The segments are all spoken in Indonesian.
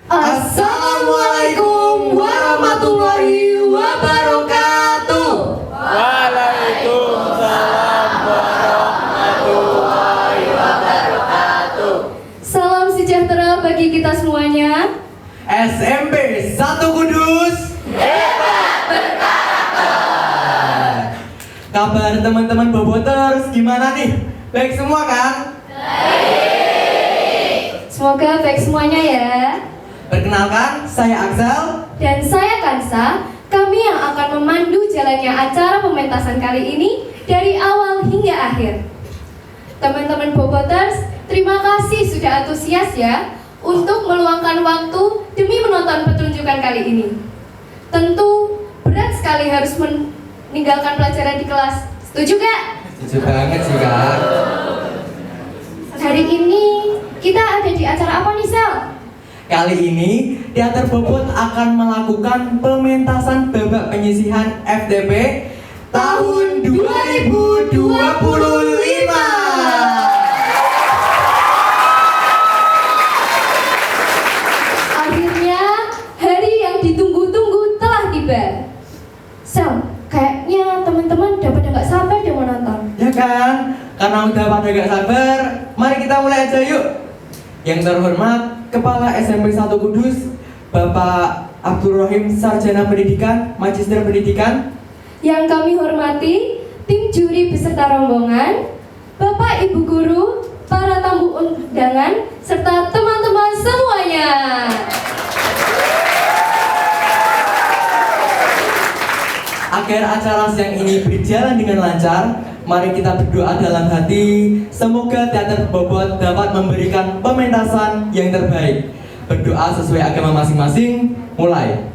Assalamualaikum warahmatullahi wabarakatuh. Waalaikumsalam warahmatullahi wabarakatuh. Salam sejahtera bagi kita semuanya. SMP 1 Kudus Hebat berkarakter. Kabar teman-teman Boboters gimana nih? Baik semua kan? Baik. Semoga baik semuanya ya. Perkenalkan, saya Axel Dan saya Kansa. Kami yang akan memandu jalannya acara pementasan kali ini dari awal hingga akhir. Teman-teman Boboters, terima kasih sudah antusias ya untuk meluangkan waktu demi menonton pertunjukan kali ini. Tentu berat sekali harus meninggalkan pelajaran di kelas. Setuju gak? Setuju banget sih Kak. Hari ini kita ada di acara apa nih Sel? Kali ini Teater Bobot akan melakukan pementasan babak penyisihan FTP tahun 2025. Akhirnya hari yang ditunggu-tunggu telah tiba. Sel, kayaknya teman-teman udah pada nggak sabar deh mau nonton. Ya kan? Karena udah pada gak sabar, mari kita mulai aja yuk. Yang terhormat Kepala SMP 1 Kudus, Bapak Abdul Rahim, Sarjana Pendidikan, Magister Pendidikan. Yang kami hormati tim juri beserta rombongan, Bapak Ibu Guru, para tamu undangan, serta teman-teman semuanya. Agar acara siang ini berjalan dengan lancar, mari kita berdoa dalam hati. Semoga Teater Bobot dapat memberikan pementasan yang terbaik. Berdoa sesuai agama masing-masing. Mulai.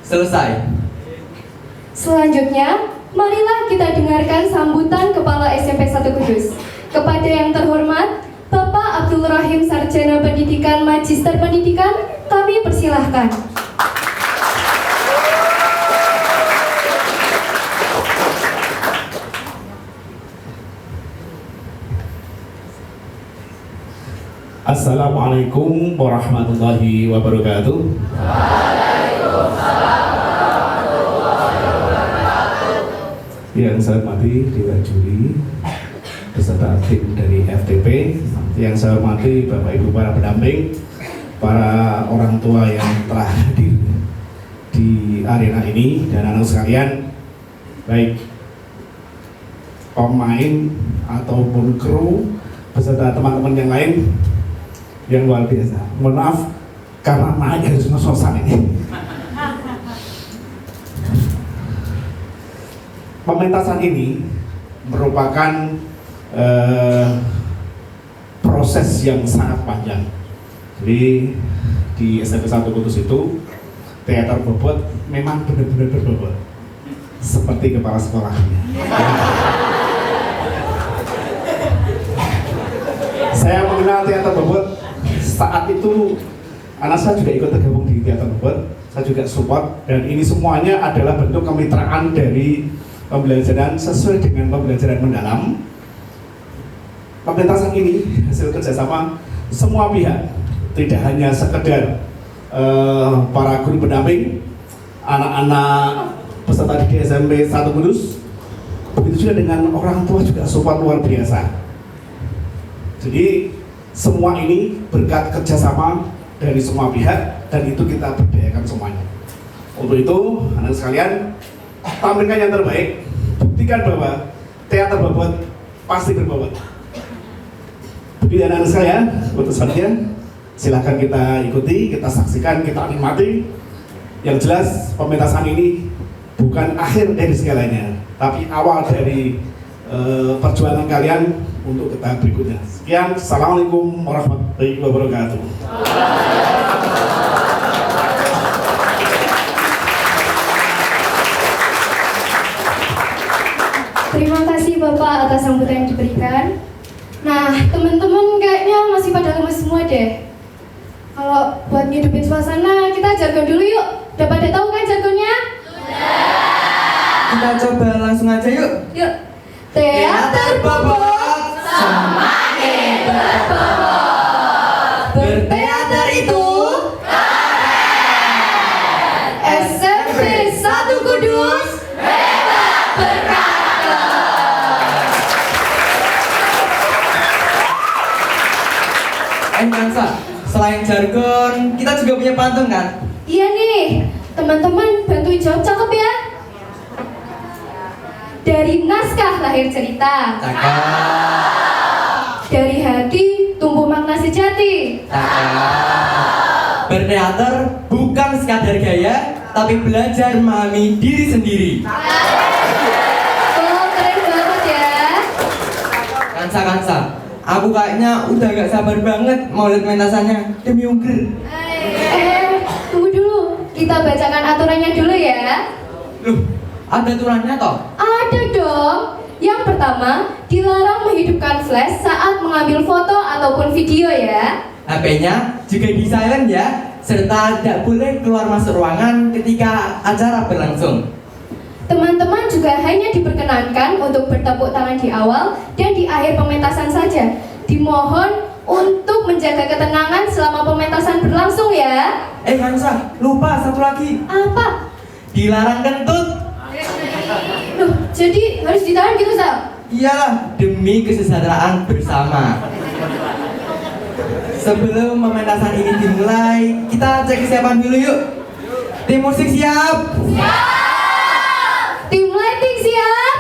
Selesai. Selanjutnya, marilah kita dengarkan sambutan Kepala SMP 1 Kudus. Kepada yang terhormat, Bapak Abdul Rahim, Sarjana Pendidikan, Magister Pendidikan, kami persilahkan. Assalamualaikum warahmatullahi wabarakatuh. Yang saya hormati Dewan Juri beserta tim dari FTP, yang saya hormati Bapak Ibu para pendamping, para orang tua yang telah hadir di arena ini, dan anak sekalian, baik pemain ataupun kru beserta teman-teman yang lain yang luar biasa. Mohon maaf karena naik harus ngos-ngosan ini. Pementasan ini merupakan proses yang sangat panjang. Jadi di SMP 1 Kudus itu Teater Bobot memang benar-benar berbobot seperti kepala sekolahnya. Saya mengenal Teater Bobot saat itu, anak saya juga ikut tergabung di Teater Bobot. Saya juga support, dan ini semuanya adalah bentuk kemitraan dari pembelajaran sesuai dengan pembelajaran mendalam. Pementasan ini hasil kerjasama semua pihak, tidak hanya sekedar para guru pendamping, anak-anak peserta di SMP 1 Kudus, begitu juga dengan orang tua juga support luar biasa. Jadi semua ini berkat kerjasama dari semua pihak, dan itu kita berdayakan semuanya. Untuk itu, anak sekalian, tampilkan yang terbaik, buktikan bahwa Teater Bobot pasti berbobot. Jadi anak-anak sekalian, putusannya silahkan kita ikuti, kita saksikan, kita nikmati. Yang jelas pementasan ini bukan akhir dari segalanya, tapi awal dari perjuangan kalian untuk ke tahap berikutnya. Sekian, assalamualaikum warahmatullahi wabarakatuh. Terima kasih Bapak atas sambutan yang diberikan. Nah, teman-teman kayaknya masih pada lemes semua deh. Kalau buat ngidupin suasana, kita jargon dulu yuk. Udah pada tahu kan jargonnya? Kita coba langsung aja yuk. Yuk. Teater Bobot semakin pantun kan? Iya nih, teman-teman bantuin jawab cakep ya. Dari naskah lahir cerita, Cakep. dari hati tumbuh makna sejati. Cakep. Berteater bukan sekadar gaya, tapi belajar memahami diri sendiri. Oh, keren banget ya. Kansa, aku kayaknya udah gak sabar banget mau lihat mentasannya demi Ungger. Tunggu dulu, kita bacakan aturannya dulu ya. Loh, ada aturannya toh? Ada dong. Yang pertama, dilarang menghidupkan flash saat mengambil foto ataupun video ya. HP-nya juga di silent ya, serta tidak boleh keluar masuk ruangan ketika acara berlangsung. Teman-teman juga hanya diperkenankan untuk bertepuk tangan di awal dan di akhir pementasan saja. Dimohon untuk menjaga ketenangan selama pementasan berlangsung ya. Kansa, lupa satu lagi. Apa? Dilarang kentut. Loh, jadi harus ditahan gitu, Sal? Iyalah, demi kesejahteraan bersama. Sebelum pementasan ini dimulai, kita cek kesiapan dulu yuk. Tim musik siap? Tim lighting siap?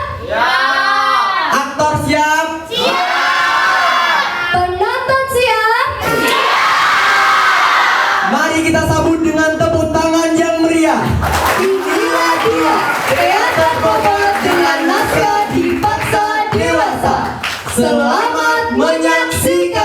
Aktor siap? Penonton siap? Mari kita sambut dengan tepuk tangan yang meriah. Inilah dia, teater Bobot dengan naskah dipaksa dewasa. Selamat menyaksikan.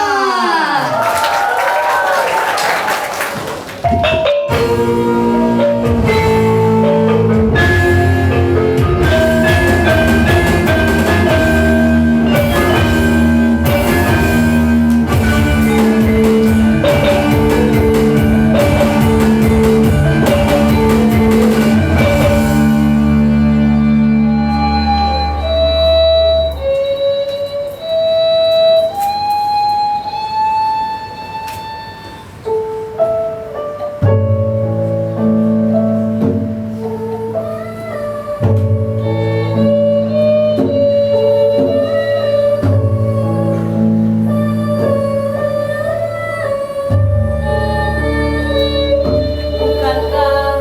Bukankah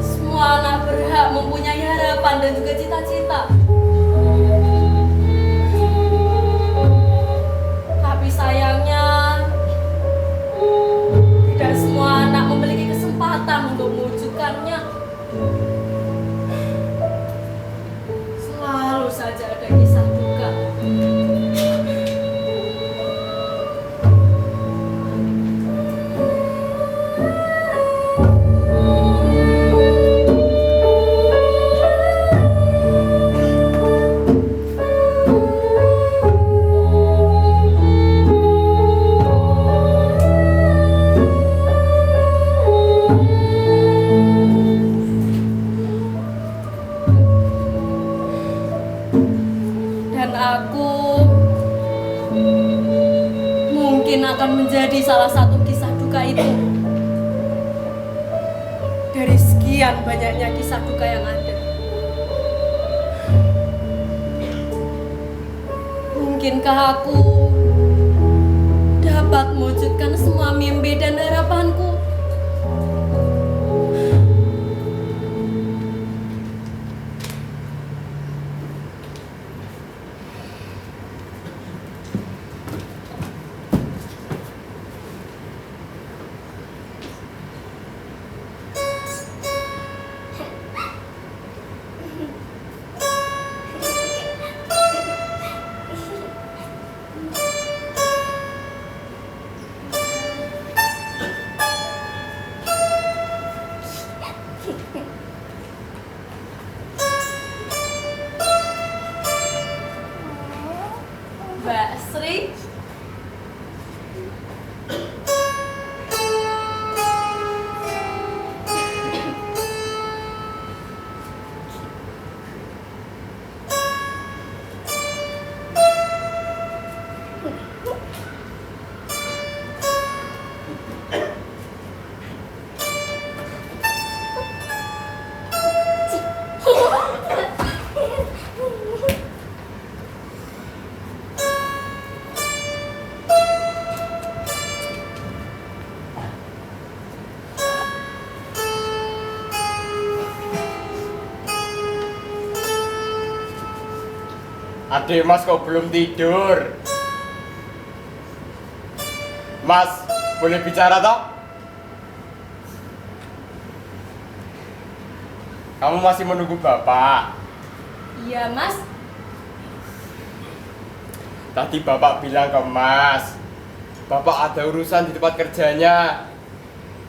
semua anak berhak mempunyai harapan dan juga cita-cita? Tapi sayangnya tidak semua anak memiliki kesempatan untuk mewujudkannya. Selalu saja ada kisah duka. Dan aku mungkin akan menjadi salah satu kisah duka itu. Dari sekian banyaknya kisah duka yang ada, mungkinkah aku dapat mewujudkan semua mimpi dan harapanku? Adik Mas kok belum tidur? Mas, boleh bicara toh? Kamu masih menunggu Bapak? Iya, Mas. Tadi Bapak bilang ke Mas, Bapak ada urusan di tempat kerjanya.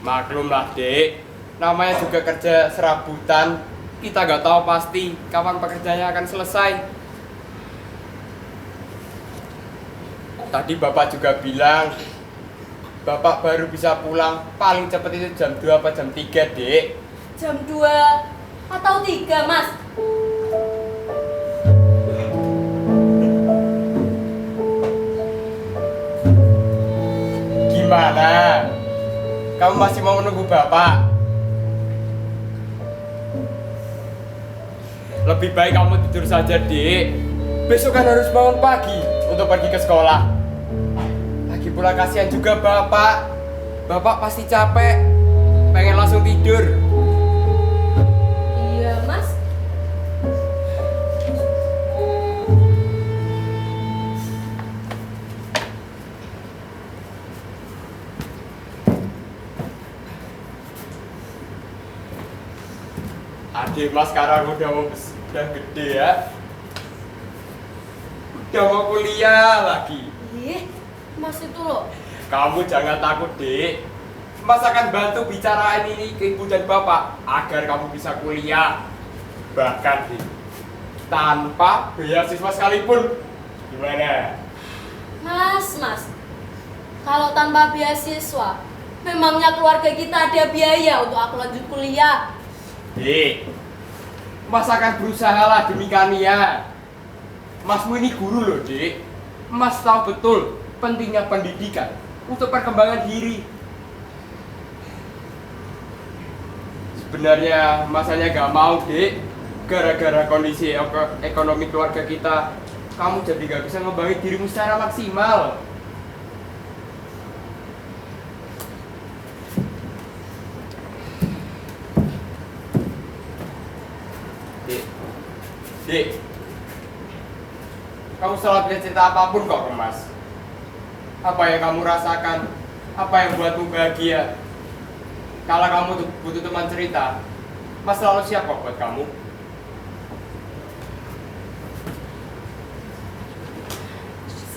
Maklumlah, Dek. Namanya juga kerja serabutan. Kita nggak tahu pasti kapan pekerjaannya akan selesai. Tadi Bapak juga bilang Bapak baru bisa pulang paling cepat itu jam 2 apa jam 3, Dek? Jam 2 atau 3, Mas? Gimana? Kamu masih mau menunggu Bapak? Lebih baik kamu tidur saja, Dek. Besok kan harus bangun pagi untuk pergi ke sekolah. Lagi pula kasihan juga Bapak. Bapak pasti capek, pengen langsung tidur. Iya, Mas. Adik Mas sekarang udah gede ya. Udah mau kuliah lagi. Ih, Mas itu loh. Kamu jangan takut, Dek. Mas akan bantu bicarain ini ke ibu dan bapak agar kamu bisa kuliah. Bahkan, Dek, tanpa beasiswa sekalipun. Gimana? Mas. Kalau tanpa beasiswa, memangnya keluarga kita ada biaya untuk aku lanjut kuliah? Dek, Mas akan berusaha lah demi kalian. Masmu ini guru loh, Dek. Mas tahu betul pentingnya pendidikan untuk perkembangan diri. Sebenarnya masanya gak mau, Dek. Gara-gara kondisi ekonomi keluarga kita, kamu jadi gak bisa ngebangun dirimu secara maksimal. Dek, kamu selalu bisa cerita apapun kok ke Mas. Apa yang kamu rasakan, apa yang buatmu bahagia. Kalau kamu butuh teman cerita, Mas selalu siap kok buat kamu.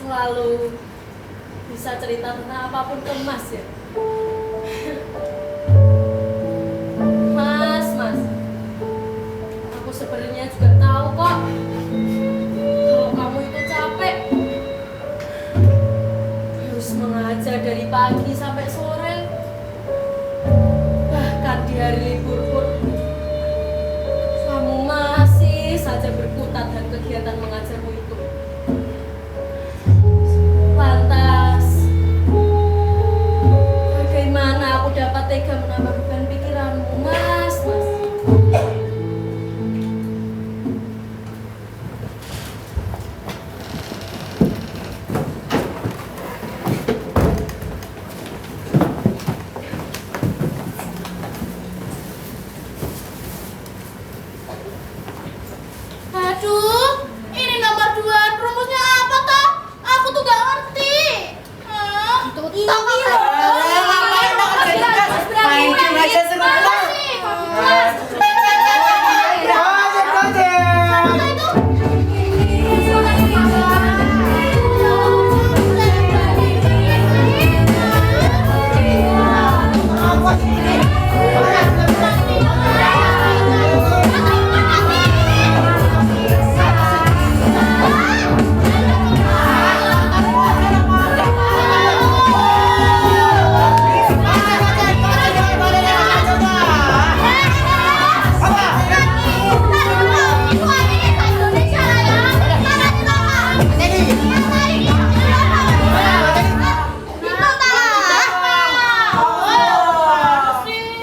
Selalu bisa cerita tentang apapun ke Mas ya? Mas, aku sebenarnya juga tahu kok kalau kamu itu capek, harus mengajar dari pagi sampai sore, bahkan di hari libur pun kamu masih saja berkutat dan kegiatan mengajarmu itu. Lantas, bagaimana aku dapat tega menambah beban pikiranmu, Mas? Aduh, ini nomor 2 rumusnya apa toh? Aku tuh gak ngerti. Itu ngapain dong jadi tugas? Main game aja sebentar.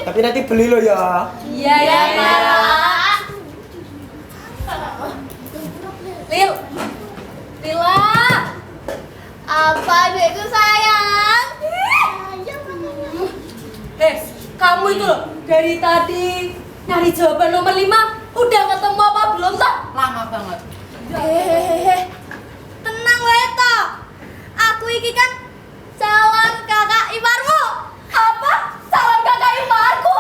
Tapi nanti beli lo ya. Iya, ya. Lila. Apa adikku sayang? Kamu itu loh, dari tadi nyari jawaban nomor 5, udah ketemu apa belum toh? Lama banget. Hehehe. Tenang wae to. Aku iki kan calon kakak iparmu. Apa? Calon kakak iparku?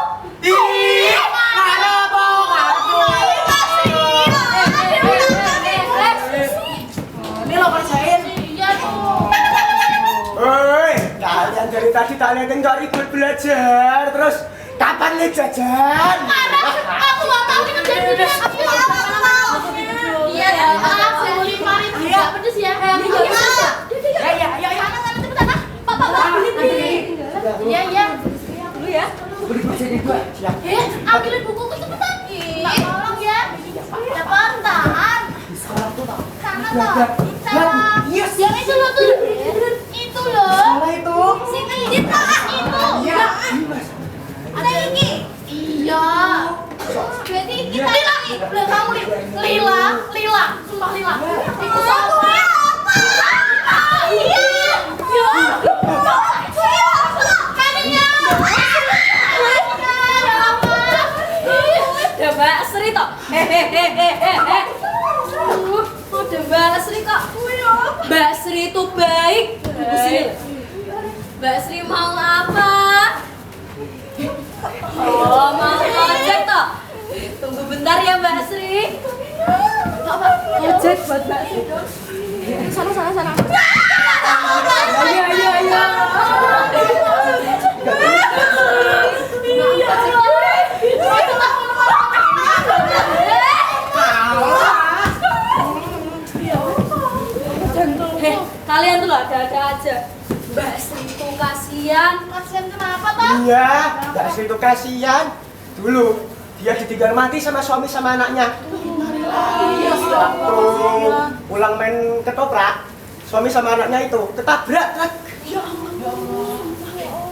Ih, mana bokapku? Ini lo kerjain. Iya dong. Hei, kalian dari tadi tak liatin gak ikut belajar. Terus kapan nih jajan? Mana? Aku gak mau kerja dulu. Aku gak mau. Iya ya. Aku beli mari tidak pedes ya. Ya. Sana cepetan ah. Papa beli. Iya. Dulu ya. Beli jadi dua. Siap. Ambilin bukuku cepetan. Mbak tolong ya. Cepetan tahan. Sekolah tuh tak. Sana toh. Salah. Yes. Yang itu loh tuh. Itu loh. Salah itu. Sini di tengah itu. Iya. Ada ini. Iya. Berarti kita ini belum kamu nih. Lila. Sumpah Lila. Itu aku ya. Iya. Ada Mbak Sri toh. Hehehe. Ada Mbak Sri kok. Mbak Sri itu baik. Sini. Mbak Sri mau apa? Oh, mau ojek toh. Tunggu bentar ya Mbak Sri. Ojek buat Mbak Sri dong. Sana. Iya. Kalian tuh ada aja. Mbak Sri itu kasihan. Kasian kenapa toh? Iya, Mbak Sri itu kasihan. Dulu dia ditinggal mati sama suami sama anaknya. Waktu pulang main ketoprak, suami sama anaknya itu ketabrak truk.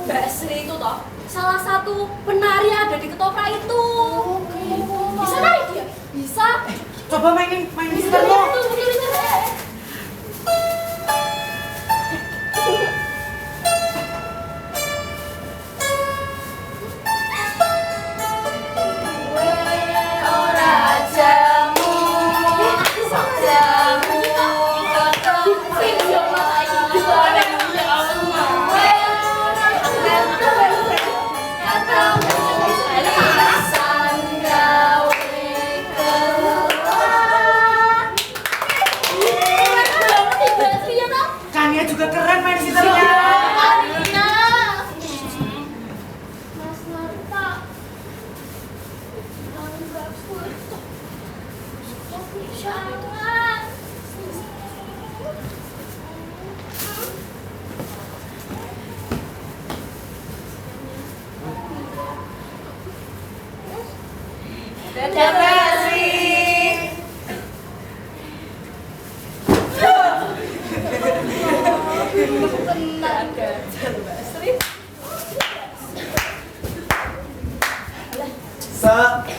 Mbak Sri itu toh salah satu penari ada di ketoprak itu. Bisa nari dia? Bisa. Coba mainin Bisa. Kania juga keren main gitarnya. Mas Marta. Jangan. Dadah Mbak Sri.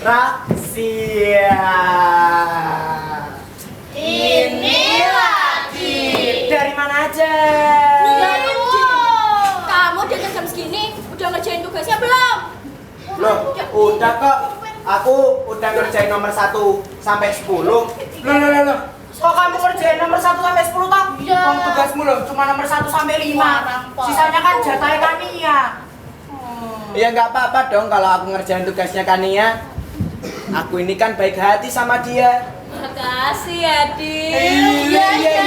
Serasia. Ini lagi. Dari mana aja? Kamu udah jam segini udah ngerjain tugasnya belum? Loh, udah kok. Aku udah ngerjain nomor 1 sampai 10. Loh. Kok kamu ngerjain nomor 1 sampai 10 toh? Iya. Wong tugasmu loh cuma nomor 1 sampai 5. Marah, Sisanya kan jatahnya Kania. Ya nggak apa-apa dong kalau aku ngerjain tugasnya Kania. Aku ini kan baik hati sama dia. Makasih ya, Di. Iya.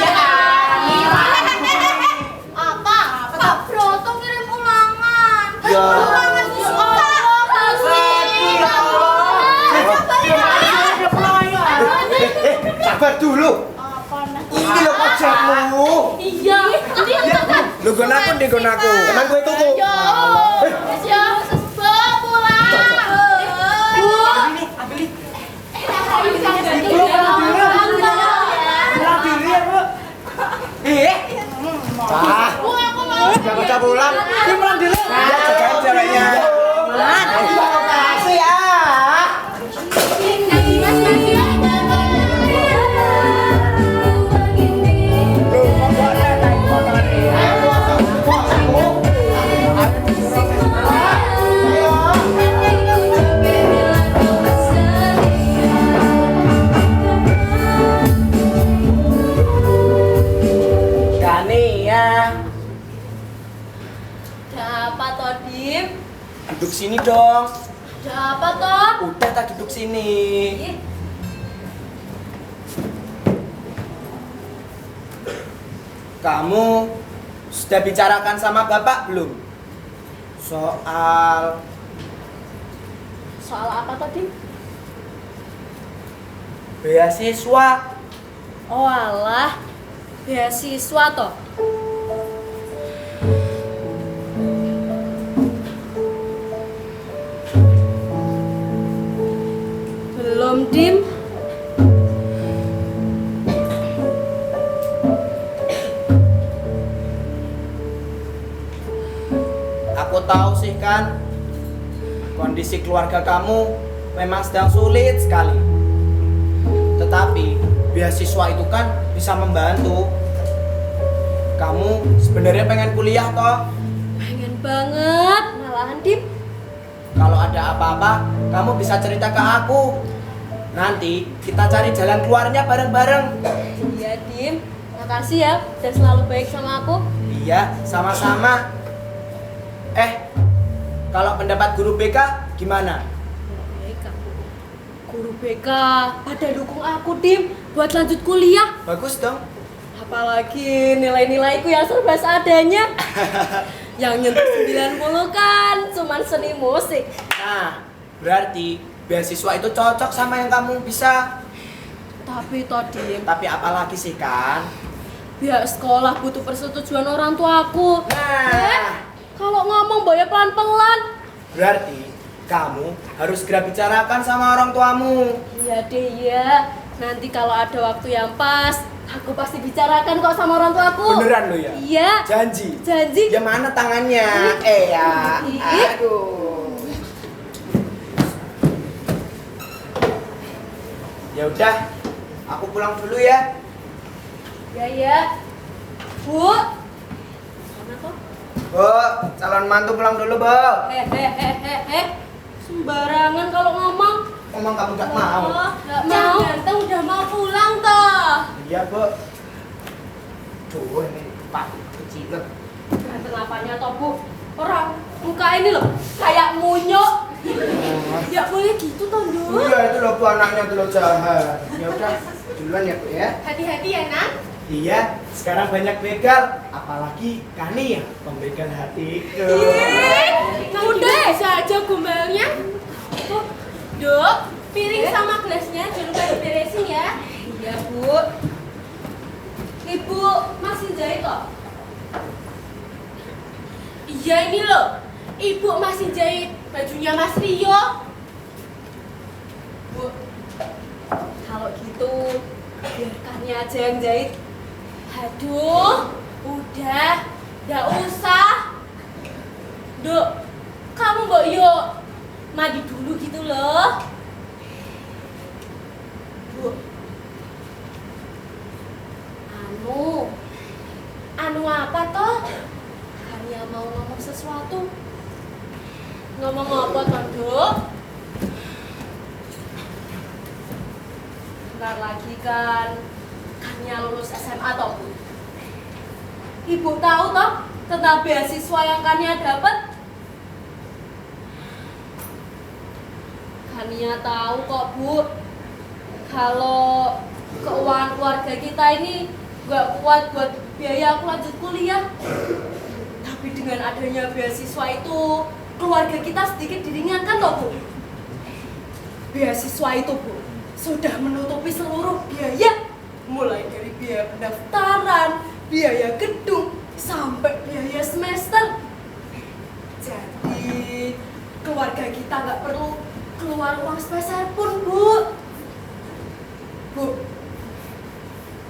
Apa? Kak Broto ngirim ulangan. Ya. Ulangan di sekolah. Sabar dulu. Ini lo pacarmu. Iya. Lu gonaku di gonaku. Teman gue itu tuh. Gak baca pulang. Ini pulang dulu. Iya, jagain ceweknya. Terima kasih ya. Lu mau naik motor nih? sini dong. Ada apa toh? Udah tak duduk sini. Ih, Kamu sudah bicarakan sama bapak belum? Soal soal apa tadi? beasiswa. Oh alah, beasiswa toh. Belum, Dim. Aku tahu sih kan, kondisi keluarga kamu memang sedang sulit sekali. Tetapi beasiswa itu kan bisa membantu. Kamu sebenarnya pengen kuliah toh? Pengen banget, malahan Dim. Kalau ada apa-apa, kamu bisa cerita ke aku. Nanti kita cari jalan keluarnya bareng-bareng. Iya, Dim. Makasih ya, udah selalu baik sama aku. Iya, sama-sama. Kalau pendapat guru BK gimana? BK. Guru BK pada dukung aku, Dim, buat lanjut kuliah. Bagus dong. Apalagi nilai-nilaiku yang serba seadanya. Yang nyentuh 90 kan cuman seni musik. Nah, berarti beasiswa itu cocok sama yang kamu bisa. Tapi toh, Dim, Tapi apalagi sih kan? biar sekolah butuh persetujuan orang tuaku. Nah, Kalau ngomong boya pelan-pelan. berarti kamu harus segera bicarakan sama orang tuamu. Iya deh, iya. Nanti kalau ada waktu yang pas, aku pasti bicarakan kok sama orang tuaku. Beneran lo ya? Iya. Janji. Janji. Ya mana tangannya? Ya. Ih. Aduh. Ya udah, aku pulang dulu ya. Ya ya. Bu. Mana kok? Bu, calon mantu pulang dulu, Bu. Sembarangan kalau ngomong. Ngomong kamu gak mau. Gak Cak mau. ganteng udah mau pulang toh. Iya, Bu. Tuh, ini Pak kecil. Ganteng apanya toh, Bu? Orang muka ini loh kayak munyok. Ya boleh gitu toh, Nduk. Iya, itu loh Bu, anaknya tuh loh jahat. Ya udah, duluan ya, Bu ya. Hati-hati ya, Nak. Iya, sekarang banyak begal, apalagi Kani ya, pembegal hatiku. Udah bisa aja gombalnya. Tuh, Duk, piring sama gelasnya jangan lupa diberesin ya. Iya, Bu. Ibu masih jahit kok. Iya ini loh, Ibu masih jahit bajunya Mas Rio. Bu, kalau gitu biarkannya aja yang jahit. Aduh, udah, nggak usah. Duk, kamu mbok yuk mandi dulu gitu loh. Bu, Anu apa toh? Karya mau ngomong sesuatu. Ngomong apa toh, Duk? Bentar lagi kan Kania lulus SMA toh, Bu. Ibu tahu toh tentang beasiswa yang Kania dapat? Kania tahu kok, Bu. Kalau keuangan keluarga kita ini gak kuat buat biaya aku lanjut kuliah. Tapi dengan adanya beasiswa itu, keluarga kita sedikit diringankan toh, Bu. Beasiswa itu, Bu, sudah menutupi seluruh biaya. Mulai dari biaya pendaftaran, biaya gedung, sampai biaya semester. Jadi, keluarga kita nggak perlu keluar uang sepeser pun, Bu. Bu,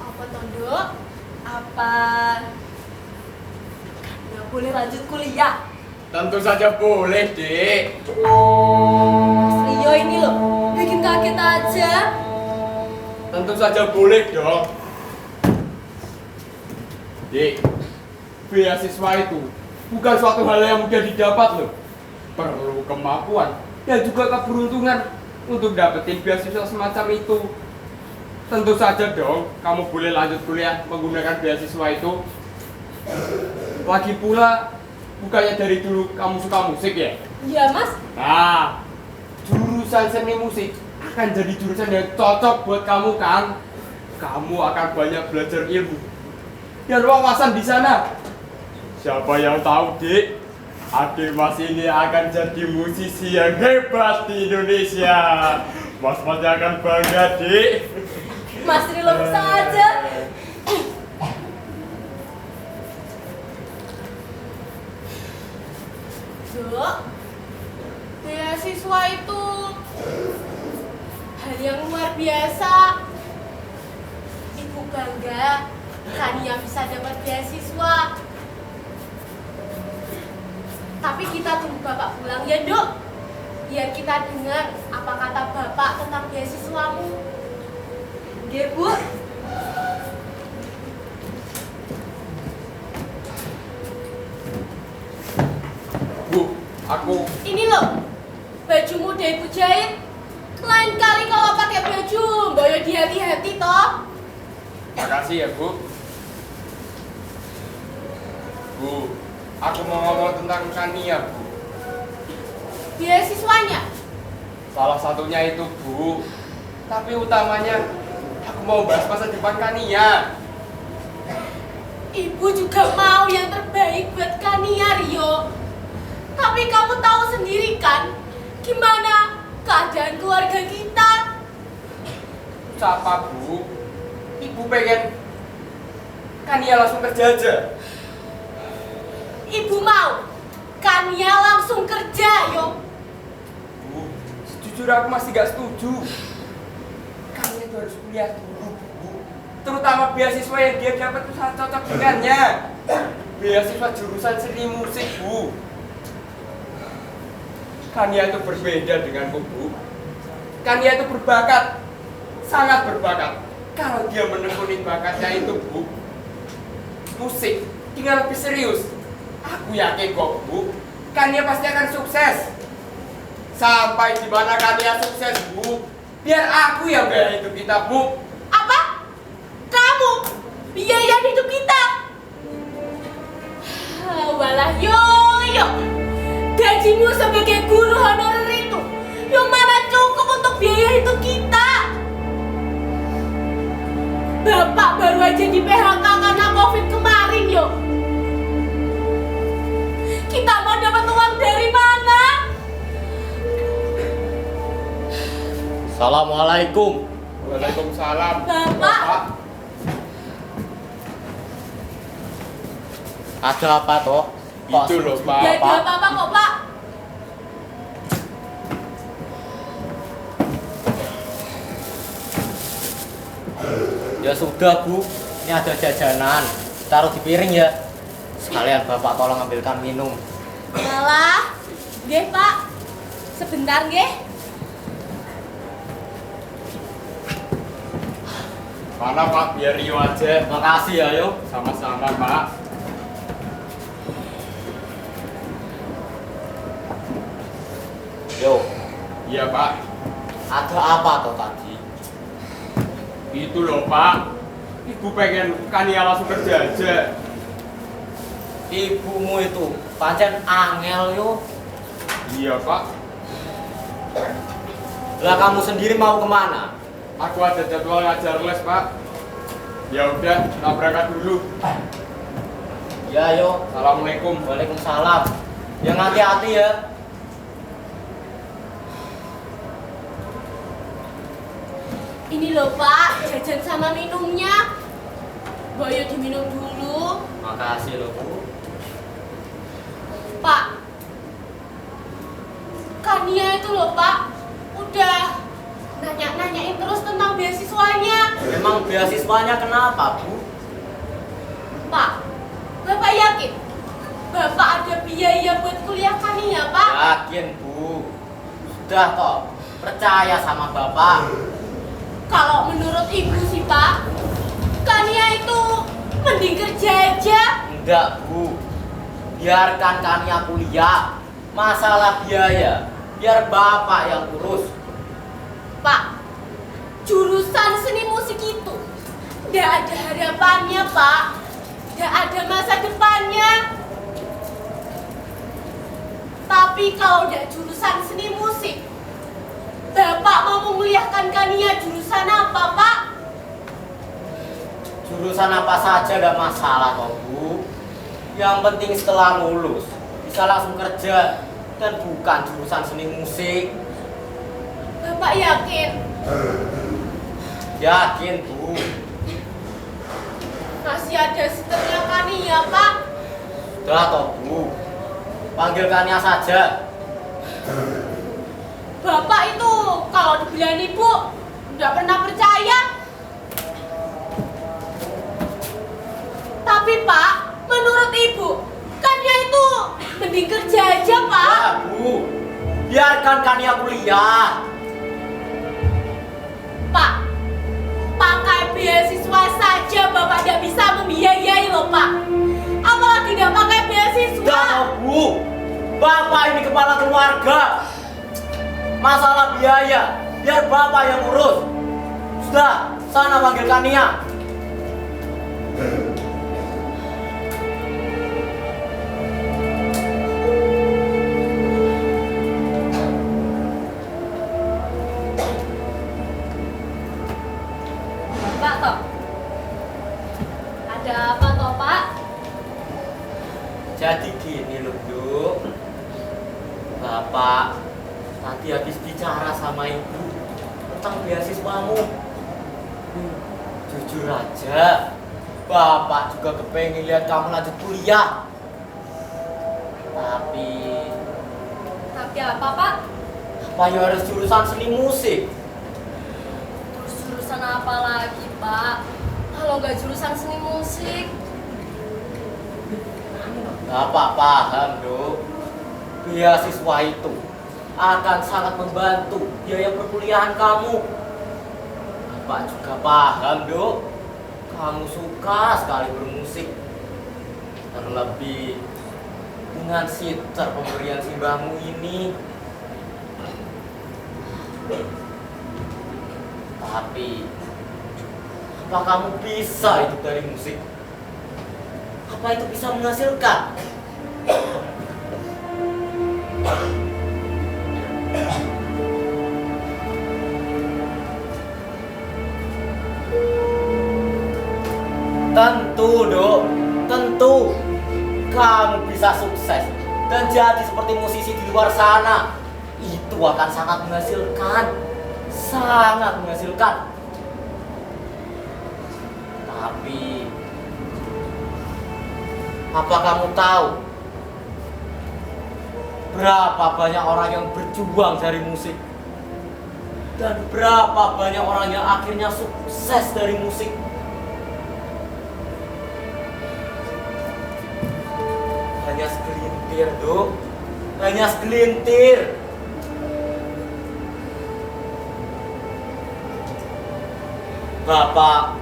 Apa toh, Duk? apa Kania boleh lanjut kuliah? Tentu saja boleh, Dek. Mas Rio ini loh, bikin kaget aja. Tentu saja boleh dong. Dek, beasiswa itu bukan suatu hal yang mudah didapat loh. Perlu kemampuan dan juga keberuntungan untuk dapetin beasiswa semacam itu. Tentu saja dong, kamu boleh lanjut kuliah menggunakan beasiswa itu. Lagi pula, bukannya dari dulu kamu suka musik ya? Iya mas. Nah, jurusan seni musik akan jadi jurusan yang cocok buat kamu, Kang. Kamu akan banyak belajar ilmu dan wawasan di sana. Siapa yang tahu, Dik? Adik Mas ini akan jadi musisi yang hebat di Indonesia. Mas akan bangga, Dik. Mas Rilo bisa aja. Dok, beasiswa itu hal yang luar biasa. Ibu bangga Kania bisa dapat beasiswa. Tapi kita tunggu bapak pulang ya dok, biar kita dengar apa kata bapak tentang beasiswamu. Nggih, Bu. Bu, aku Ini loh, bajumu udah ibu jahit. Lain kali kalau pakai baju, boyo hati-hati toh. makasih ya, Bu. Bu, aku mau ngomong tentang Kania, Bu. Beasiswanya, Salah satunya itu, Bu. Tapi utamanya aku mau bahas masa depan Kania. ibu juga mau yang terbaik buat Kania Rio. Tapi kamu tahu sendiri kan, gimana keadaan keluarga kita. Siapa, Bu? Ibu pengen Kania langsung kerja aja. Ibu mau Kania langsung kerja, yo. Bu, jujur aku masih gak setuju. Kania itu harus kuliah dulu, Bu. Terutama beasiswa yang dia dapat itu sangat cocok dengannya. Beasiswa jurusan seni musik, Bu. Kania itu berbeda denganku, Bu. Kania itu berbakat, sangat berbakat. Kalau dia menekuni bakatnya itu, Bu, musik, tinggal lebih serius. Aku yakin kok, Bu, Kania pasti akan sukses. Sampai di mana Kania sukses, Bu, biar aku yang biaya hidup kita, Bu. Apa? Kamu biaya hidup kita? Walah yo. Gajimu sebagai guru honorer itu yang mana cukup untuk biaya hidup kita. Bapak baru aja di PHK karena COVID kemarin, yo. Kita mau dapat uang dari mana? Assalamualaikum. Waalaikumsalam. Bapak. Ada apa toh? Itu loh, Pak. Gak ada apa-apa kok, Pak. Ya sudah Bu, ini ada jajanan. Taruh di piring ya. Sekalian Bapak tolong ambilkan minum. Malah, nggih Pak. Sebentar nggih. Mana Pak, biar Rio aja. Makasih ya yo. Sama-sama, Pak. Yo, Iya, Pak. ada apa toh tadi? Itu loh, Pak. Ibu pengen Kania langsung kerja aja. Ibumu itu pancen angel yo. Iya, Pak. Lah kamu sendiri mau kemana? Aku ada jadwal ngajar les, Pak. Ya udah, kita berangkat dulu. Ya yo. Assalamualaikum. Waalaikumsalam. Yang hati-hati ya. Ini loh Pak, jajan sama minumnya. Boyo diminum dulu. Makasih loh Bu. Pak, Kania itu loh Pak, udah nanya-nanyain terus tentang beasiswanya. Memang beasiswanya kenapa Bu? Pak, Bapak yakin? Bapak ada biaya buat kuliah Kania Pak? Yakin Bu. Sudah toh, percaya sama Bapak. Kalau menurut Ibu sih Pak, Kania itu mending kerja aja. Enggak Bu, biarkan Kania kuliah. Masalah biaya, biar Bapak yang urus. Pak, jurusan seni musik itu nggak ada harapannya Pak, nggak ada masa depannya. Tapi Tapi kalau udah jurusan seni musik, Bapak mau menguliahkan Kania jurusan apa, Pak? Jurusan apa saja gak masalah toh Bu. Yang penting setelah lulus bisa langsung kerja dan bukan jurusan seni musik. Bapak yakin? Yakin Bu. Masih ada seternya Kania, Pak? Sudah toh Bu. Panggil Kania saja. Bapak itu kalau dibilang Ibu nggak pernah percaya. Tapi Pak, menurut Ibu, Kania itu mending kerja aja, Pak. Ya Bu, biarkan Kania kuliah. Pak, pakai beasiswa saja Bapak tidak bisa membiayai loh, Pak. Apalagi tidak pakai beasiswa. Sudah toh Bu. Bapak ini kepala keluarga. Masalah biaya, biar Bapak yang urus. Sudah, sana panggil Kania. Pak toh. Ada apa toh, Pak? Jadi gini loh, Duk. Bapak tadi habis bicara sama Ibu tentang beasiswamu. Jujur aja, Bapak juga kepengen lihat kamu lanjut kuliah. Tapi apa, Pak? apa yang harus jurusan seni musik? Terus jurusan apa lagi, Pak? Kalau nggak jurusan seni musik? Bapak paham, Duk. Beasiswa itu akan sangat membantu biaya perkuliahan kamu. Bapak juga paham, Duk. Kamu suka sekali bermusik. Terlebih dengan sitar pemberian simbahmu ini. Tapi apa kamu bisa hidup dari musik? Apa itu bisa menghasilkan? Tentu, Dok. Tentu kamu bisa sukses dan jadi seperti musisi di luar sana. Itu akan sangat menghasilkan. Sangat menghasilkan. Tapi apa kamu tahu berapa banyak orang yang berjuang dari musik dan berapa banyak orang yang akhirnya sukses dari musik? Hanya segelintir, Dok. Hanya segelintir. Bapak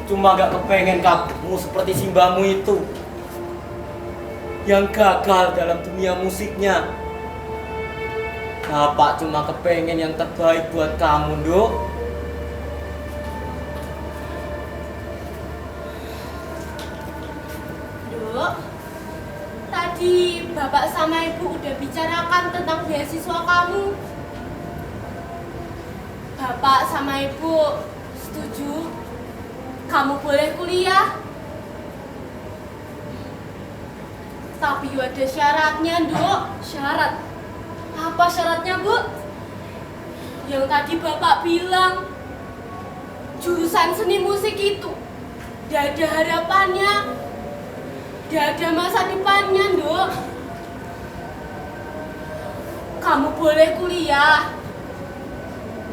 cuma gak kepengen kamu seperti simbahmu itu yang gagal dalam dunia musiknya. Bapak cuma kepengen yang terbaik buat kamu, Dok. Dok, tadi Bapak sama Ibu udah bicarakan tentang beasiswa kamu. Bapak sama Ibu setuju kamu boleh kuliah. Tapi ada syaratnya, Dok. Syarat? Apa syaratnya, Bu? Yang tadi Bapak bilang jurusan seni musik itu gak ada harapannya, gak ada masa depannya, Dok. Kamu boleh kuliah,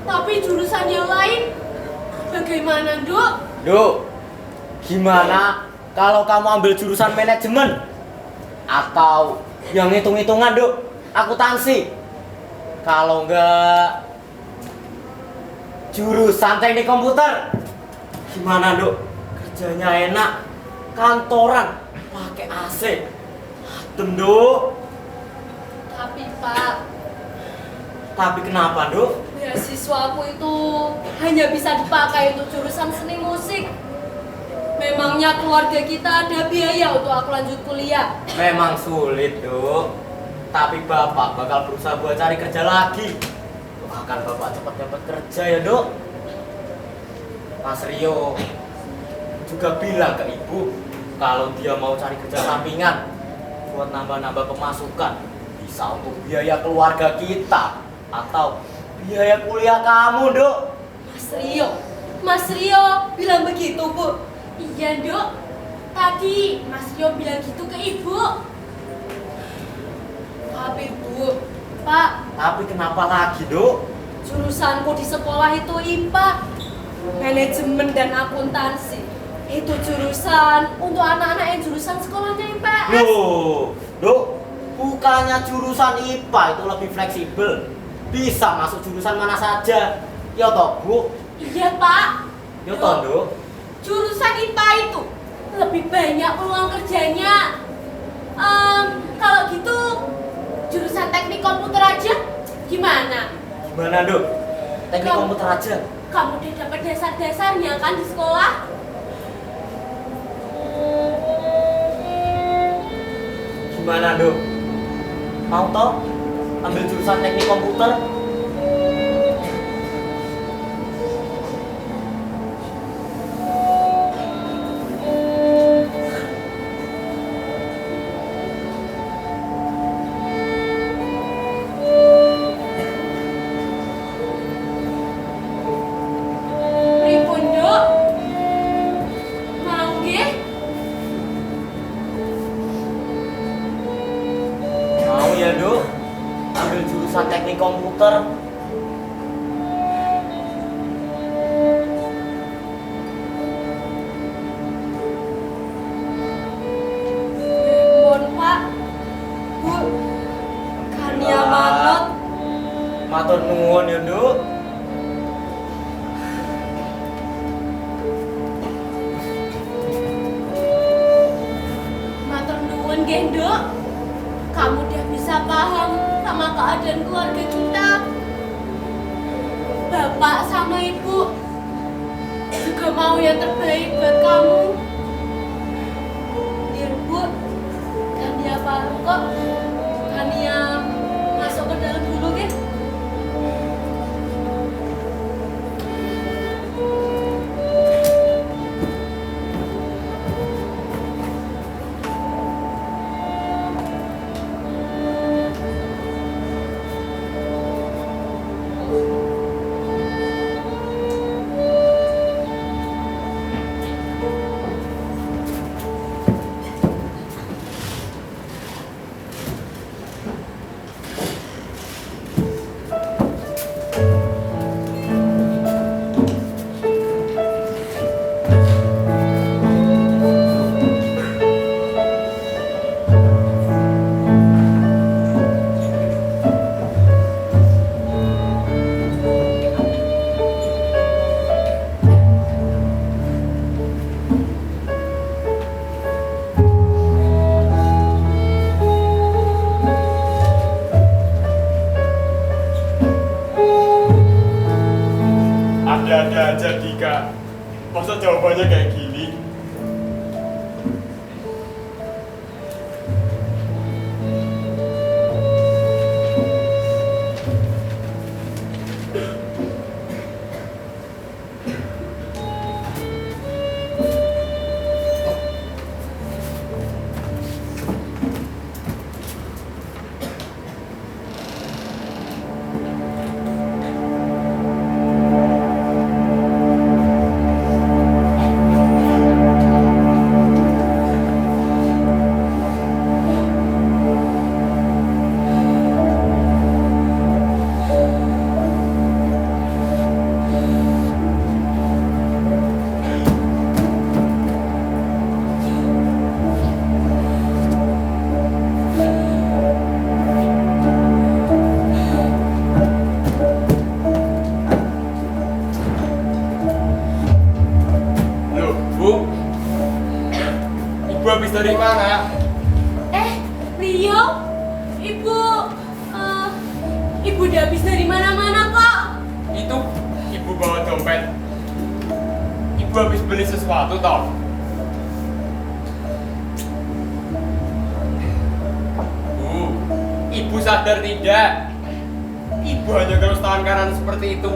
tapi jurusan yang lain bagaimana, Dok? Dok, gimana kalau kamu ambil jurusan manajemen? Atau yang hitung-hitungan, Dok? Akuntansi? Kalau enggak jurusan teknik komputer? Gimana, Dok? Kerjanya enak, kantoran, pakai AC. Adem, Dok. Tapi, Pak, Tapi kenapa, Dok? beasiswaku itu hanya bisa dipakai untuk jurusan seni musik. Memangnya keluarga kita ada biaya untuk aku lanjut kuliah? Memang sulit, Dok. Tapi bapak bakal berusaha buat cari kerja lagi. Doakan bapak cepat dapat kerja ya, Dok. Mas Rio juga bilang ke ibu kalau dia mau cari kerja sampingan buat nambah-nambah pemasukan, bisa untuk biaya keluarga kita atau biaya kuliah kamu, Dok. Mas Rio bilang begitu, Bu. Iya, Dok. Tadi Mas Rio bilang gitu ke Ibu. Tapi Bu, Pak, Tapi kenapa lagi, Dok? jurusanku di sekolah itu IPA, manajemen dan akuntansi. Itu jurusan untuk anak-anak yang jurusan sekolahnya IPS. Loh, Dok, bukannya jurusan IPA itu lebih fleksibel, bisa masuk jurusan mana saja. Ya toh, Bu? Iya, Pak. Ya toh, Dok? Jurusan IPA itu lebih banyak peluang kerjanya. Kalau gitu jurusan teknik komputer aja gimana? Gimana, Dok? Teknik Kamu- komputer aja. Kamu udah dapat dasar-dasarnya kan di sekolah? Gimana, Dok? Mau toh ambil jurusan teknik komputer? Pripun, Dok? Mau nggih? Mau ya, Dok? Ambil jurusan teknik komputer. Mohon Pak, Bu, Kania manut. Matur nuwun ya, Dok. Matur nuwun nggih, Dok. Kamu udah bisa paham sama keadaan keluarga kita. Bapak sama Ibu juga mau yang terbaik buat kamu. Dear Bu, Kania paham kok. Kania masuk ke dalam dulu ya. Ada-ada aja Dika. Masa jawabannya kayak gini? Loh, Bu? Ibu habis dari mana? Rio, Ibu, Ibu udah habis dari mana-mana kok. Itu ibu bawa dompet. Ibu habis beli sesuatu toh? Bu, sadar tidak? Ibu hanya terus tangan kanan seperti itu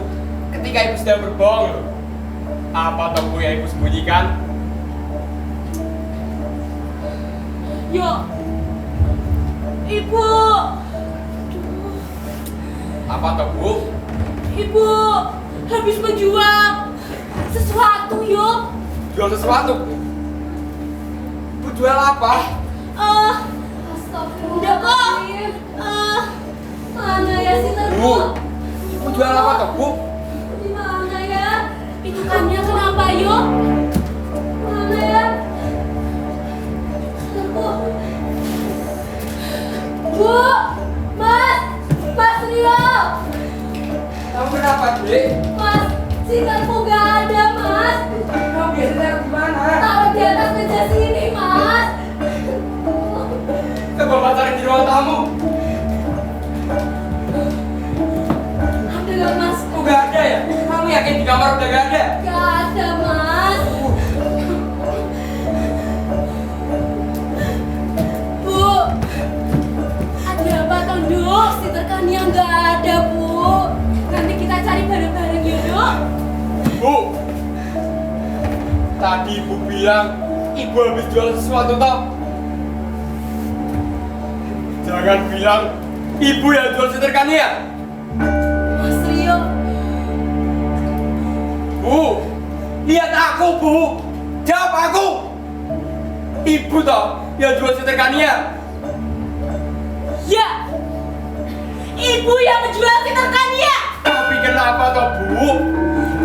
ketika ibu sedang berbohong loh. Apa tahu yang ibu sembunyikan? Yo, Ibu. Apa tahu bu? Ibu habis menjual sesuatu yo. Jual sesuatu? Bu jual apa? Udah kok. Mana ya si Bu, Terbu? bu jual apa tahu bu? Di mana ya? Itu kannya kenapa yo? Mana ya? Terbu. Bu, Mas Rio. Kamu kenapa, Dek? Mas, si Terbu gak ada, Mas. Kamu biasanya kemana? Taruh di atas meja sini, Mas. Coba cari di ruang tamu. Ada gak, Mas? Kok gak ada ya? Kamu yakin di kamar udah gak ada? Gak ada, Mas. Bu, ada apa, Kang Duk? Si Terkania gak ada, Bu. Nanti kita cari bareng-bareng ya, Duk. Bu, tadi ibu bilang ibu habis jual sesuatu toh. Jangan bilang ibu yang jual seterkania. Mas Rio, Bu, lihat aku bu, jawab aku. Ibu toh yang jual seterkania. ya. Ibu yang menjual si Terkania. Tapi kenapa toh bu?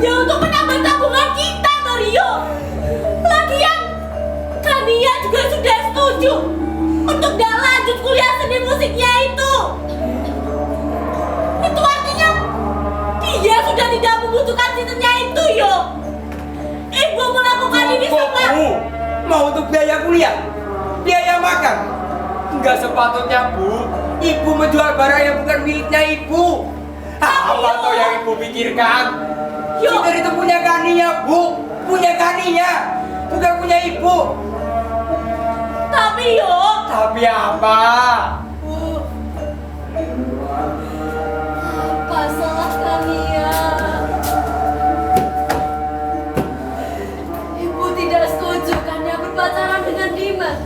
Ya untuk menambah tabungan kita, toh Rio. Lagian, Kania juga sudah setuju untuk gak lanjut kuliah seni musiknya itu. Itu artinya dia sudah tidak membutuhkan sinetnya itu, yo. Ibu melakukan ini Kok semua. bu? Mau untuk biaya kuliah? Biaya makan? Enggak sepatutnya bu. Ibu menjual barang yang bukan miliknya ibu. Apa toh yang ibu pikirkan? Yo. Sudah itu punya Kania bu, punya Kania, bukan punya ibu. Tapi yo, Tapi apa? Bu, apa salah Kania? Ibu tidak setuju Kania berpacaran dengan Dimas.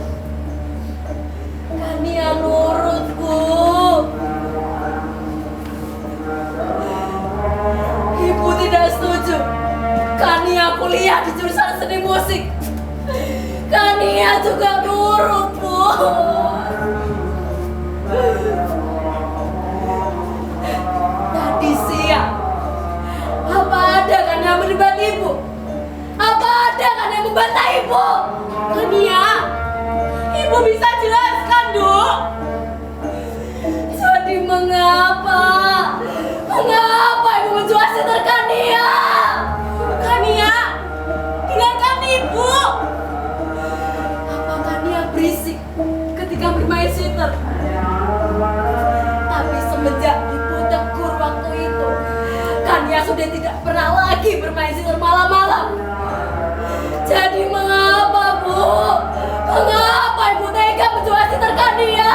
Kania nurut, Bu. Ibu tidak setuju Kania kuliah di jurusan seni musik. Kania juga nurut, Bu. Tadi siang, apa ada Kania melibat ibu? Apa ada Kania membantah ibu? Kania, ibu bisa jelaskan, Duk. Jadi mengapa? Mengapa ibu menjual seter Kania? Kania, dengarkan ibu. Apa Kania berisik ketika bermain sitter? Tapi semenjak ibu tegur waktu itu, Kania sudah tidak pernah lagi bermain sitter malam-malam. Jadi mengapa, Bu? Mengapa ibu tega menjual sitter Kania?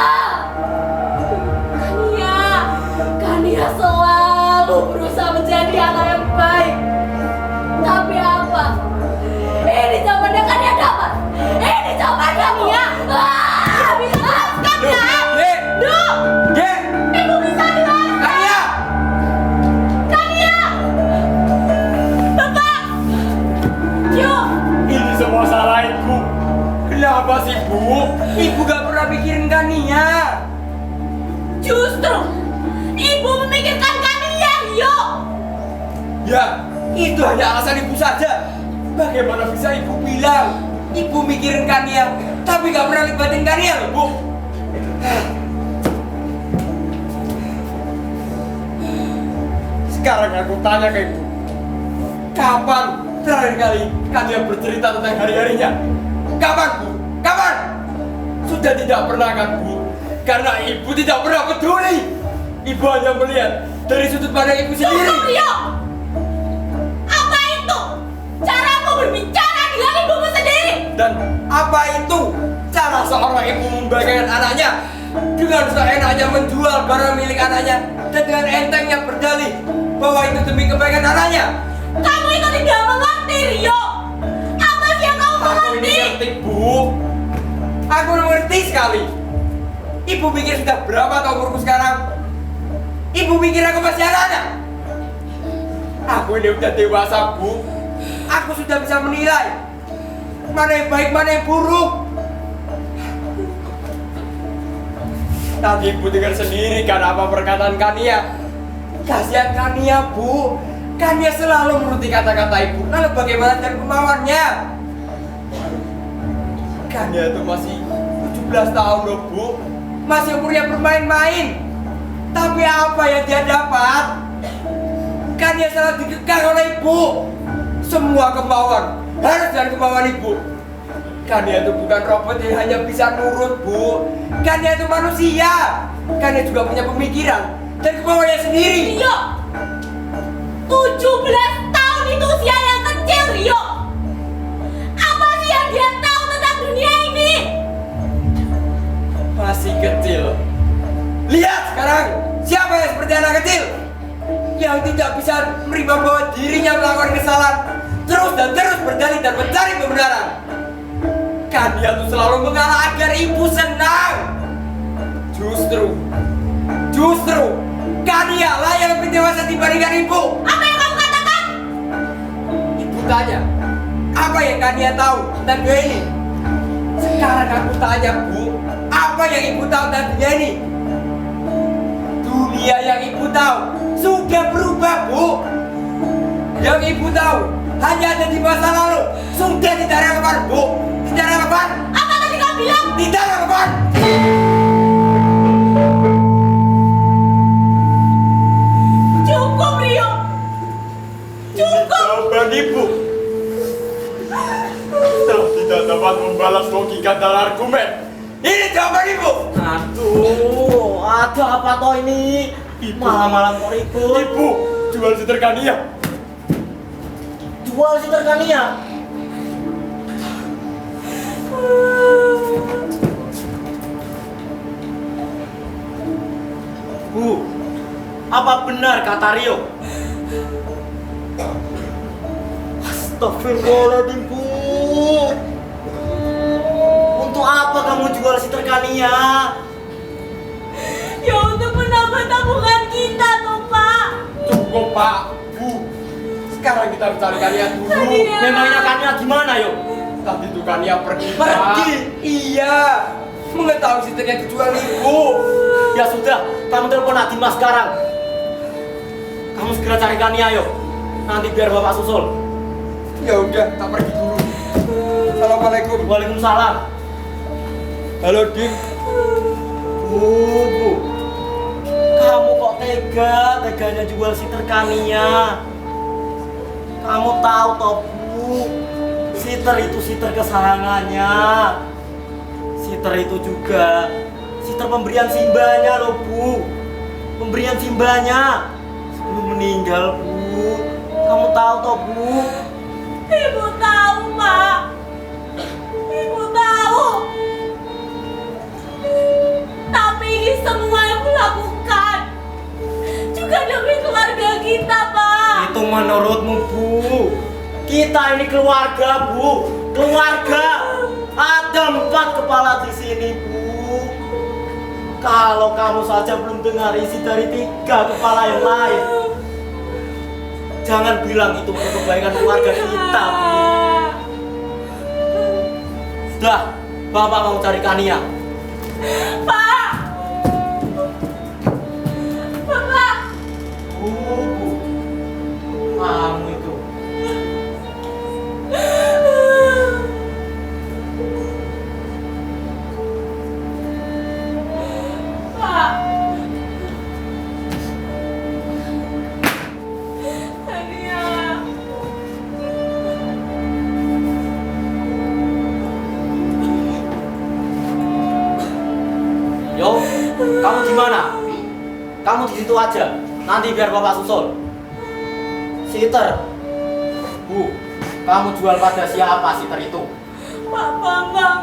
Kania selalu berusaha menjadi anak yang baik. Tapi apa? Ini jawabannya Kania dapat. Ini jawaban Kania. Bisa jelaskan, kan? Dek! Duh! Dek! Ibu bisa jelaskan. Kania! Kania! Bapak! Yuk! Ini semua salah ibu. Kenapa sih bu? Ibu gak pernah mikirin Kania. Justru ibu memikirkan Kania, yuk! Ya, itu hanya alasan ibu saja. Bagaimana bisa ibu bilang ibu mikirin Kania, tapi gak pernah libatin Kania loh bu? Sekarang aku tanya ke ibu, kapan terakhir kali Kania bercerita tentang hari-harinya? Kapan bu? Kapan? Sudah tidak pernah kan bu? Karena ibu tidak pernah peduli. Ibu hanya melihat dari sudut pandang ibu sendiri. Cukup, yuk! Apa itu? Caramu berbicara dengan ibumu sendiri? Dan apa itu cara seorang ibu membanggakan anaknya? dengan seenaknya menjual barang milik anaknya dan dengan entengnya berdalih bahwa itu demi kebaikan anaknya. Kamu itu tidak mengerti, Rio. Apa sih yang kamu Aku ini mengerti? ngerti, Bu. Aku mengerti sekali. Ibu pikir sudah berapa tahun umurku sekarang? Ibu pikir aku masih anak-anak? Aku ini udah dewasa, Bu. Aku sudah bisa menilai mana yang baik, mana yang buruk. Tadi Ibu dengar sendiri kan apa perkataan Kania. Kasihan Kania, Bu. Kania selalu menuruti kata-kata Ibu. Lalu bagaimana dengan kemauannya? Kania itu masih 17 tahun loh, Bu. Masih umurnya bermain-main. Tapi apa yang dia dapat? Kania selalu dikekang oleh Ibu. Semua kemauan harus dengan kemauan Ibu. Kania itu bukan robot yang hanya bisa nurut, Bu. Kania itu manusia. Kania juga punya pemikiran dan kemauannya sendiri. Rio, 17 tahun itu usia yang kecil, Rio. Apa sih yang dia tahu tentang dunia ini? Masih kecil. Lihat sekarang, siapa yang seperti anak kecil yang tidak bisa menerima bahwa dirinya melakukan kesalahan, terus dan terus berdalih dan mencari kebenaran. Kania tuh selalu mengalah agar ibu senang. Justru Kania lah yang lebih dewasa dibandingkan ibu. Apa yang kamu katakan? Ibu tanya, apa yang Kania tahu tentang dunia ini? Sekarang aku tanya, Bu, apa yang ibu tahu tentang dunia ini? Dunia yang ibu tahu sudah berubah, Bu. Yang ibu tahu hanya ada di masa lalu. Sudah tidak relevan, Bu. Tidak relevan. Apa tadi kamu bilang? Tidak relevan. Cukup, Rio. Cukup. Jawaban ibu tidak dapat membalas logika dan argumen. Ini jawaban ibu. Aduh, ada apa toh ini? Malam-malam kok ribut. Ibu jual seter Kania. Jual seter Kania. Bu, apa benar kata Rio? Astagfirullahaladzim, Bu. Untuk apa kamu jual seter Kania? Ya untuk menambah tabungan kita, toh, Pak. Cukup, Pak. Bu, sekarang kita mencari Kania dulu. Kania. Memangnya Kania gimana, yuk? Tadi itu Kania pergi, Pak. Pergi? Iya. Mengetahui seternya dijual ibu. Ya sudah, kamu telepon Adima sekarang. Kamu segera cari Kania, yuk. Nanti biar bapak susul. Ya udah, tak pergi dulu. Assalamualaikum. Waalaikumsalam. Halo, Dim. Bu, kamu kok teganya jual siter Kania? Kamu tahu toh, Bu, siter itu siter kesayangannya. Siter itu juga siter pemberian simbahnya loh, Bu. Pemberian simbahnya sebelum meninggal, Bu. Kamu tahu toh, Bu? Ibu tahu, Pak. Ibu tahu. Tapi ini semua yang melakukan juga demi keluarga kita, Pak. Itu menurutmu, Bu. Kita ini keluarga, Bu. Keluarga. Ada 4 kepala di sini, Bu. Kalau kamu saja belum dengar isi dari 3 kepala yang lain, jangan bilang itu untuk kebaikan keluarga kita, Bu. Sudah, Bapak mau cari Kania. Pak. Bapak. Bu, kamu itu. Pak. Kania. Yo, kamu gimana? Kamu di situ aja. Nanti biar Bapak susul. Siter. Bu, kamu jual pada siapa siter itu? Pak Bambang.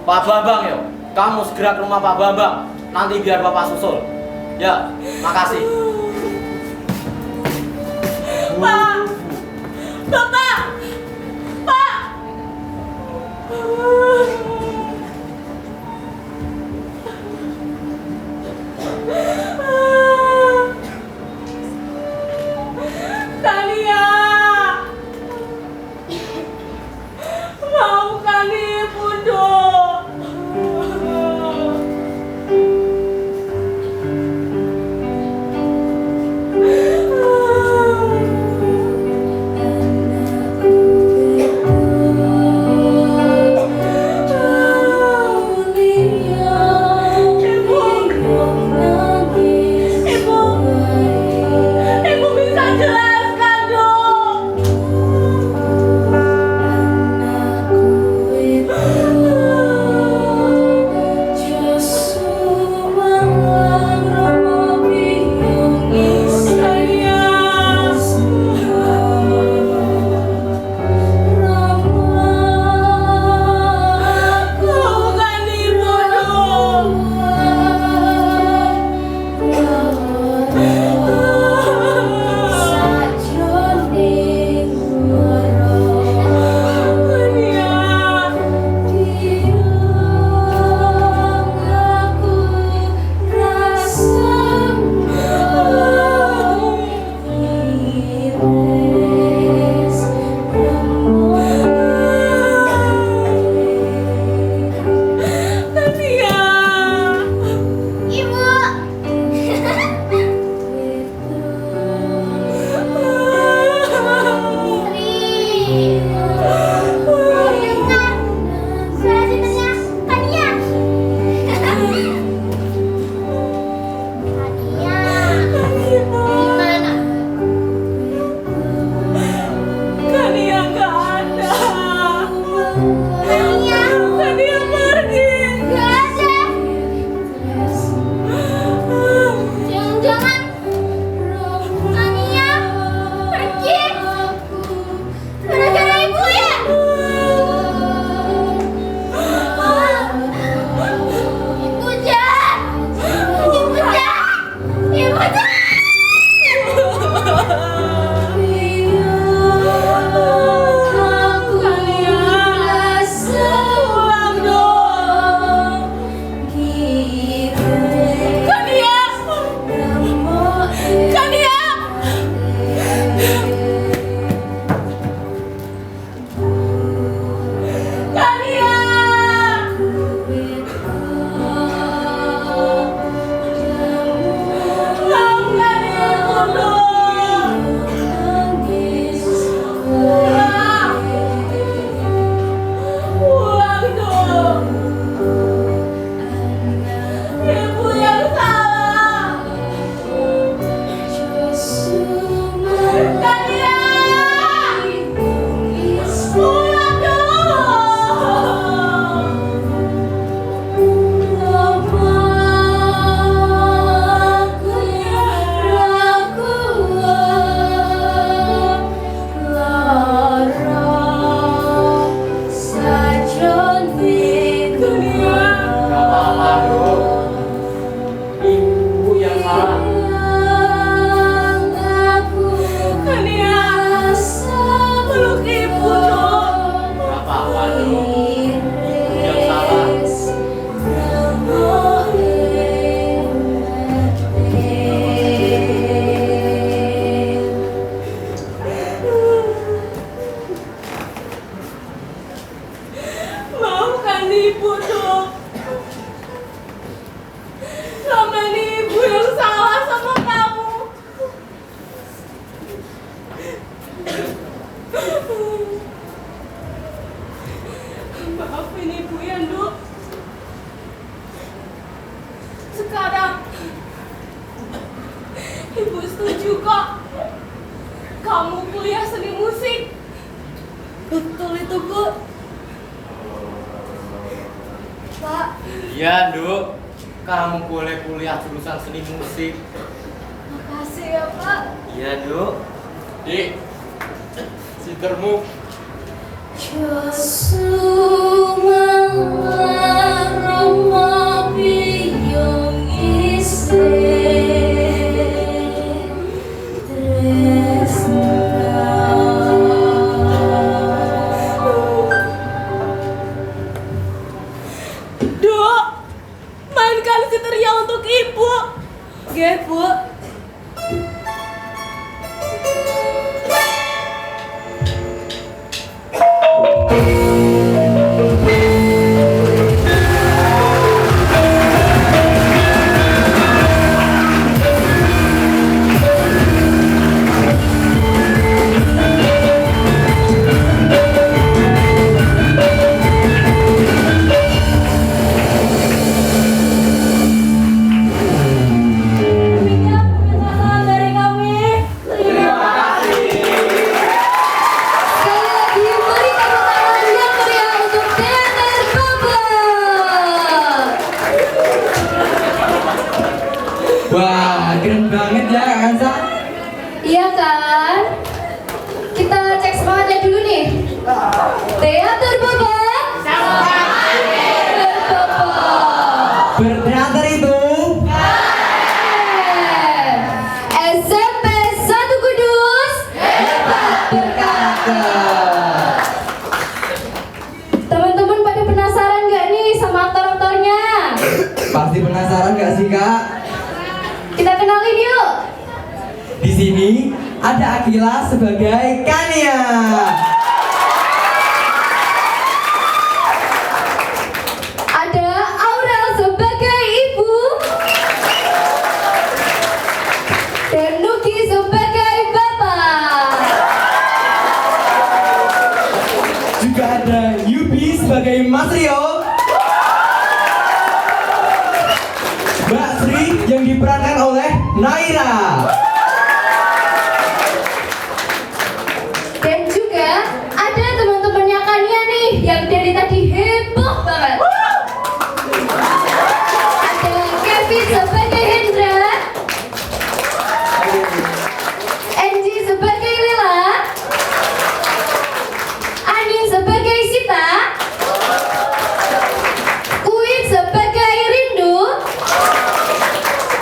Pak Bambang, yo. kamu segera ke rumah Pak Bambang. Nanti biar Bapak susul. Ya, makasih. Pak! Bapak! Pak! Tania! Maafkan ibu dong. Ibu bisa jelaskan dong. Maafkan ibu dong. Kania nggak ada. Kania pergi. Jangan-jangan Ania pergi gara-gara ibu ya? Ibu jahat! Ibu jahat! Ibu jahat! Pulang dong. Kania! Kania! Kania! Maafkan ibu dong. Pulang dong. Ibu yang salah. Kania! Pulang dong. Gak apa-apa, Dok. Ibu yang salah. Kania! Peluk ibu dong. Gak apa-apa, Dok. Ibu yang salah. Maafkan ibu dong. Selama ini ibu yang salah sama kamu. Maafin ibu ya, Nduk. Sekarang ibu setuju kok kamu kuliah seni musik. Betul itu, Bu. Pak, Iya, Dok. Kamu boleh kuliah jurusan seni musik. makasih ya, Pak. Iya, Dok. Dik, sitermu. Joshua Rama Teater Bobot Berteater itu SMP 1 Kudus berteater. Teman-teman pada penasaran gak nih sama aktor-aktornya? Pasti penasaran gak sih kak? Kita kenalin yuk. Di sini ada Akila sebagai Kania. Ada Aurel sebagai ibu dan Nuki sebagai bapak. Juga ada Yubi sebagai Mas Rio. Mbak Sri yang diperankan oleh Naira. Dan juga ada teman-temannya Kania nih yang dari tadi heboh banget. Ada Kevin sebagai Hendra, Angie sebagai Lila, Ani sebagai Sita, Uin sebagai Rindu,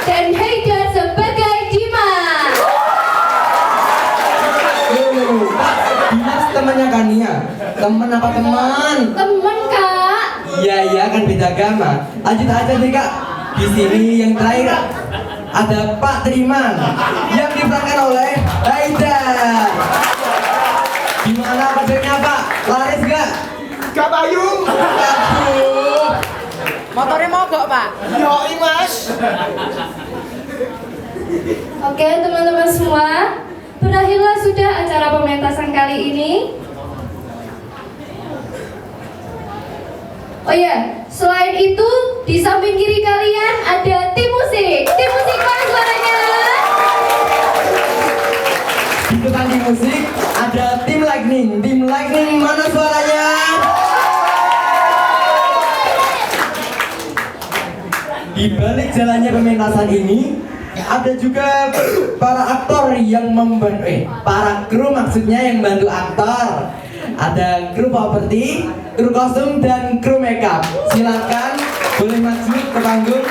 dan Haidar sebagai Dimas. Dimas temannya Kania. Teman apa teman? Temen kak. Iya kan beda agama. Lanjut aja nih kak. Di sini yang terakhir ada Pak Triman yang diperankan oleh Haidar. Gimana pacarnya Pak? Laris gak? Gak payu. Aduh. Motornya mogok, Pak. Yoi, Mas. Oke teman-teman semua, berakhirlah sudah acara pementasan kali ini. Oh ya, selain itu di samping kiri kalian ada tim musik. Tim musik mana suaranya? Di depan tim musik ada tim lightning. Tim lightning mana suaranya? Di balik jalannya pementasan ini ada juga para aktor yang membantu, para kru maksudnya yang bantu aktor. Ada kru properti, kru kostum dan kru makeup. Silakan boleh maju ke panggung.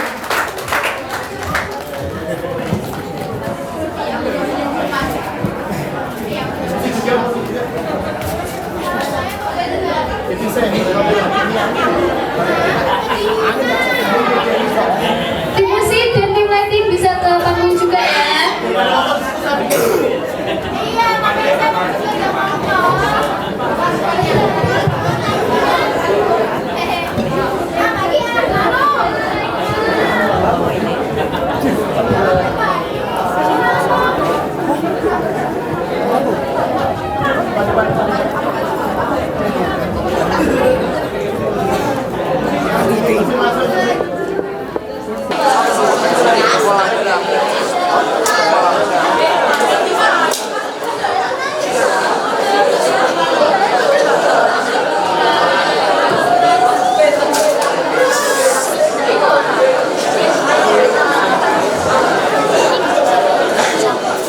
Tim musik dan tim lighting bisa ke panggung juga ya.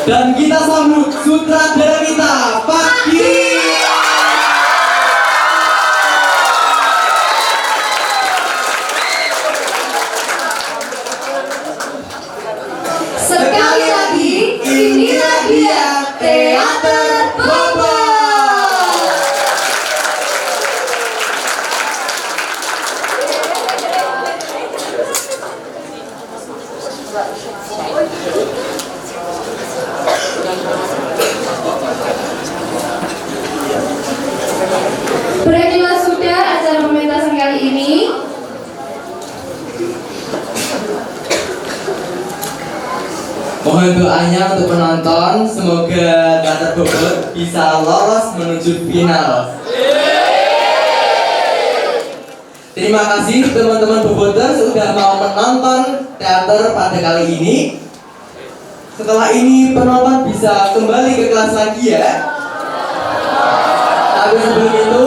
Dan kita sambut sutradara kita, Pak Giri. Sekali lagi, inilah dia Teater Bobot. Berakhirlah sudah acara pementasan kali ini. Mohon doanya untuk penonton, semoga Teater Bobot bisa lolos menuju final. Terima kasih teman-teman Boboters sudah mau menonton teater pada kali ini. Setelah ini penonton bisa kembali ke kelas lagi ya. Tapi sebelum itu